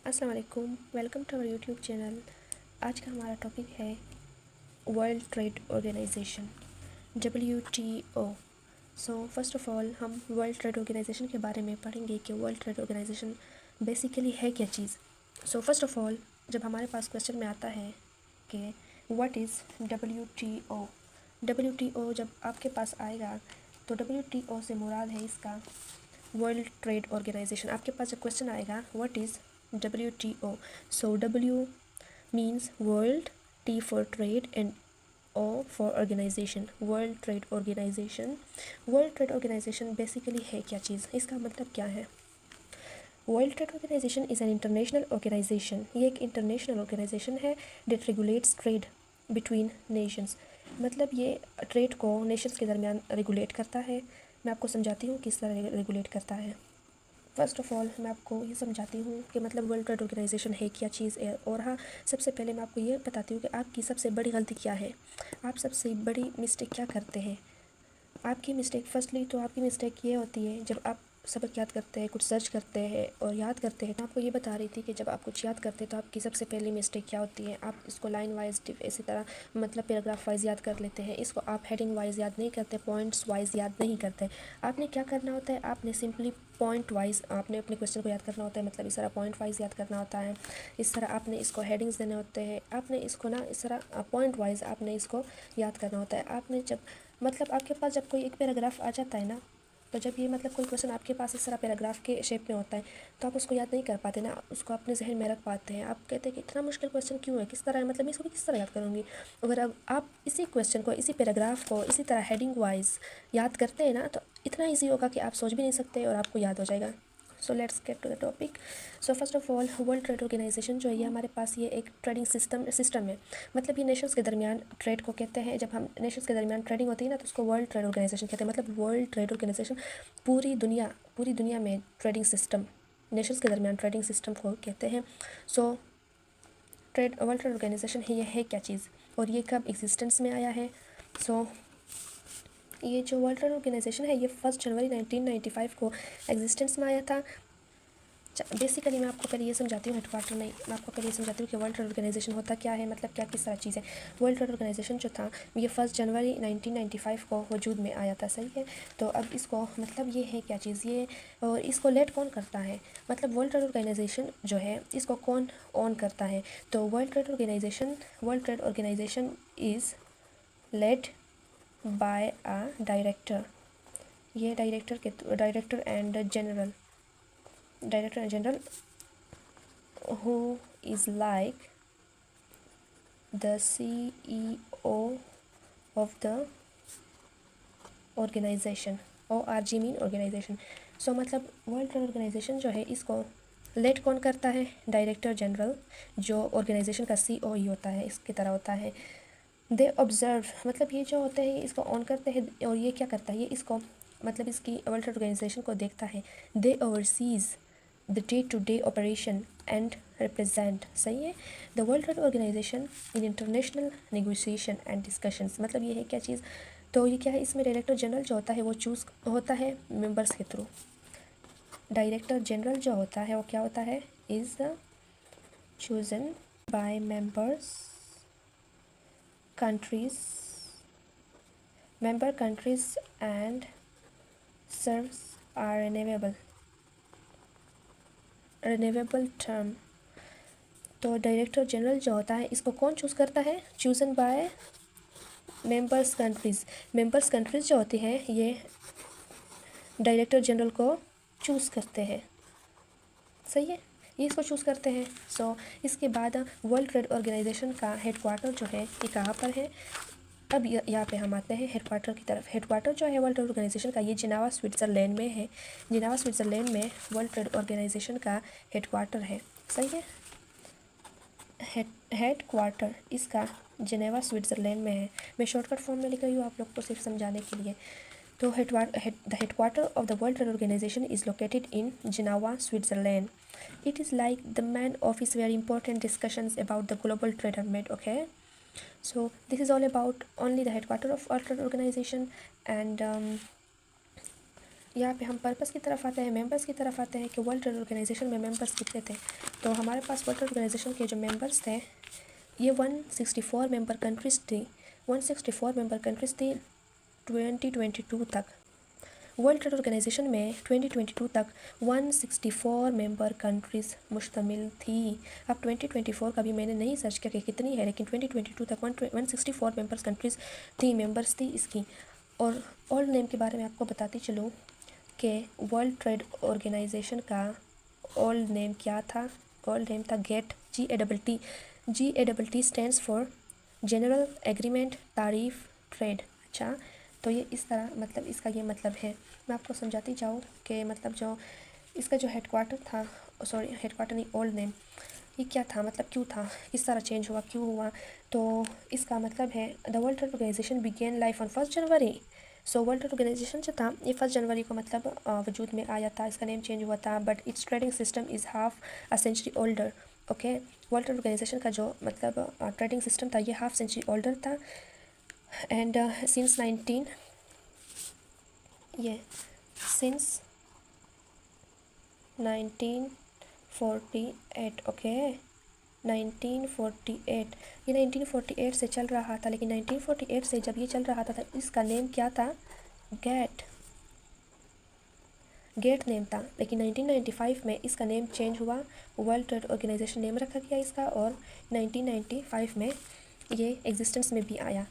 अस्सलाम वालेकुम, welcome to our YouTube channel. आज का हमारा टॉपिक है World Trade Organization WTO। So first of all हम वर्ल्ड ट्रेड ऑर्गेनाइजेशन के बारे में पढ़ेंगे कि वर्ल्ड ट्रेड ऑर्गेनाइजेशन बेसिकली है क्या चीज़। सो फर्स्ट ऑफ़ ऑल जब हमारे पास क्वेश्चन में आता है कि व्हाट इज़ WTO जब आपके पास आएगा तो WTO से मुराद है इसका वर्ल्ड ट्रेड ऑर्गेनाइजेशन। आपके पास जब क्वेश्चन आएगा what is WTO, so W means world, T for trade and O for organization, world trade organization। world trade organization basically है क्या चीज़, इसका मतलब क्या है। World Trade Organization is an international organization, ये एक इंटरनेशनल ऑर्गेनाइजेशन है that regulates trade between nations. मतलब ये ट्रेड को नेशंस के दरमियान रेगुलेट करता है। मैं आपको समझाती हूँ किस तरह रेगुलेट करता है। फ़र्स्ट ऑफ़ ऑल मैं आपको ये समझाती हूँ कि मतलब वर्ल्ड ट्रेड ऑर्गेनाइजेशन है क्या चीज़ है। और हाँ, सबसे पहले मैं आपको ये बताती हूँ कि आपकी सबसे बड़ी गलती क्या है, आप सबसे बड़ी मिस्टेक क्या करते हैं। आपकी मिस्टेक फर्स्टली तो आपकी मिस्टेक ये होती है जब आप सबक याद करते हैं, कुछ सर्च करते हैं और याद करते हैं। मैं आपको ये बता रही थी कि जब आप कुछ याद करते हैं तो आपकी सबसे पहली मिस्टेक क्या होती है, आप इसको लाइन वाइज इसी तरह मतलब पैराग्राफ वाइज याद कर लेते हैं। इसको आप हेडिंग वाइज याद नहीं करते, पॉइंट्स वाइज याद नहीं करते। आपने क्या करना होता है, आपने सिंपली पॉइंट वाइज आपने अपने क्वेश्चन को याद करना होता है। मतलब इस तरह पॉइंट वाइज याद करना होता है, इस तरह आपने इसको हेडिंग्स देने होते हैं, आपने इसको ना इस तरह पॉइंट वाइज आपने इसको याद करना होता है। आपने जब मतलब आपके पास जब कोई एक पैराग्राफ आ जाता है ना, तो जब ये मतलब कोई क्वेश्चन आपके पास इस तरह पैराग्राफ के शेप में होता है तो आप उसको याद नहीं कर पाते ना, उसको अपने जहन में रख पाते हैं। आप कहते हैं कि इतना मुश्किल क्वेश्चन क्यों है, किस तरह है, मतलब मैं इसको किस तरह याद करूँगी। अगर अब आप इसी क्वेश्चन को, इसी पैराग्राफ को इसी तरह हेडिंग वाइज याद करते हैं ना, तो इतना ईजी होगा कि आप सोच भी नहीं सकते और आपको याद हो जाएगा। So let's get to the topic. So first of all World Trade Organization जो है ये हमारे पास ये एक ट्रेडिंग सिस्टम है। मतलब ये नेशंस के दरमियान ट्रेड को कहते हैं। जब हम नेशंस के दरमियान ट्रेडिंग होती है ना तो उसको वर्ल्ड ट्रेड ऑर्गेनाइजेशन कहते हैं। मतलब वर्ल्ड ट्रेड ऑर्गेनाइजेशन पूरी दुनिया में ट्रेडिंग सिस्टम, नेशंस के दरमियान ट्रेडिंग सिस्टम को कहते हैं। सो वर्ल्ड ट्रेड ऑर्गेनाइजेशन ये है क्या चीज़ और ये कब एग्जिस्टेंस में आया है। सो ये जो वर्ल्ड ट्रेड ऑर्गेनाइजेशन है ये 1 जनवरी 1995 को एग्जिस्टेंस में आया था। बेसिकली मैं आपको पहले ये समझाती हूँ, हेडक्वार्टर में मैं आपको पहले ये समझाती हूँ कि वर्ल्ड ट्रेड ऑर्गेनाइजेशन होता क्या है, मतलब क्या किस तरह चीज़ है। वर्ल्ड ट्रेड ऑर्गेनाइजेशन जो था ये 1 जनवरी 1995 को वजूद में आया था, सही है। तो अब इसको मतलब ये है क्या चीज़ ये, और इसको लेड कौन करता है, मतलब वर्ल्ड ट्रेड ऑर्गेनाइजेशन जो है इसको कौन ऑन करता है। तो World Trade Organization is led by a director. ये director and general who is like the CEO of the organization। ORG mean organization. So मतलब वर्ल्ड ट्रेड ऑर्गेनाइजेशन जो है इसको लेड कौन करता है, डायरेक्टर जनरल जो ऑर्गेनाइजेशन का CEO होता है, इसकी तरह होता है। दे ऑब्जर्व मतलब ये जो होते हैं इसको ऑन करते हैं और ये क्या करता है, ये इसको मतलब इसकी वर्ल्ड ट्रेड ऑर्गेनाइजेशन को देखता है। They oversees the day to day operation and represent, सही है, the World Trade Organization in international negotiation and discussions. मतलब ये है क्या चीज़, तो ये क्या है, इसमें डायरेक्टर जनरल जो होता है वो चूज़ होता है मेंबर्स के थ्रू। डायरेक्टर जनरल जो होता है वो क्या होता है, is chosen bye members countries, member countries and serves are renewable term। तो डायरेक्टर जनरल जो होता है इसको कौन चूज़ करता है, चूजन बाय मेंबर्स कंट्रीज़ जो होती हैं ये डायरेक्टर जनरल को चूज़ करते हैं, सही है, ये इसको चूज़ करते हैं। सो इसके बाद वर्ल्ड ट्रेड ऑर्गेनाइजेशन का हेडक्वार्टर जो है ये कहाँ पर है। अब यहाँ पे हम आते हैं हेडक्वार्टर की तरफ। हेडक्वार्टर जो है वर्ल्ड ट्रेड ऑर्गेनाइजेशन का ये जिनेवा स्विट्ज़रलैंड में है। जिनेवा स्विट्ज़रलैंड में वर्ल्ड ट्रेड ऑर्गेनाइजेशन का हेडक्वार्टर है, सही है। हेडक्वार्टर इसका जिनेवा स्विट्ज़रलैंड में है। मैं शॉर्टकट फॉर्म में लिख रही हूँ आप लोग को सिर्फ समझाने के लिए। तो the headquarter of the World Trade Organization is located in Geneva Switzerland. It is like the main office where important discussions about the global trade are made, okay? So this is all about only the headquarter of World Trade Organization and यहाँ पे हम purpose की तरफ आते हैं, members की तरफ आते हैं कि वर्ल्ड ट्रेड ऑर्गेनाइजेशन में मेंबर्स कितने थे। तो हमारे पास वर्ल्ड ट्रेड ऑर्गेनाइजेशन के जो मेंबर्स थे ये 164 मेंबर कंट्रीज़ थी 164 मेंबर कंट्रीज़ थी 2022 तक। वर्ल्ड ट्रेड ऑर्गेनाइजेशन में 2022 तक 164 मेंबर कंट्रीज़ मुश्तमिल थी। अब 2024 का भी मैंने नहीं सर्च किया कि कितनी है, लेकिन 2022 तक 164 मेंबर्स कंट्रीज़ थी, मेंबर्स थी इसकी। और ओल्ड नेम के बारे में आपको बताती चलूँ कि वर्ल्ड ट्रेड ऑर्गेनाइजेशन का ओल्ड नेम क्या था। ओल्ड नेम था GATT, GATT stands for General Agreement Tariff Trade. अच्छा, तो ये इस तरह मतलब इसका ये मतलब है। मैं आपको समझाती जाऊँ कि मतलब जो इसका जो हेडक्वार्टर था, सॉरी हेडक्वार्टर नहीं, ओल्ड नेम ये क्या था, मतलब क्यों था, किस तरह चेंज हुआ, क्यों हुआ। तो इसका मतलब है the World Trade Organization began life on 1 January. So World Trade Organization जो था ये 1 जनवरी को मतलब वजूद में आया था, इसका नेम चेंज हुआ था, but its trading system is half a century older. Okay, World Trade Organization का जो मतलब ट्रेडिंग सिस्टम था ये हाफ सेंचुरी ओल्डर था। एंड सिंस 1948, ओके 1948, ये 1948 से चल रहा था, लेकिन 1948 से जब ये चल रहा था इसका नेम क्या था, गेट नेम था। लेकिन 1995 में इसका नेम चेंज हुआ, वर्ल्ड ट्रेड ऑर्गेनाइजेशन नेम रखा गया इसका, और 1995 में ये एग्जिस्टेंस में भी आया।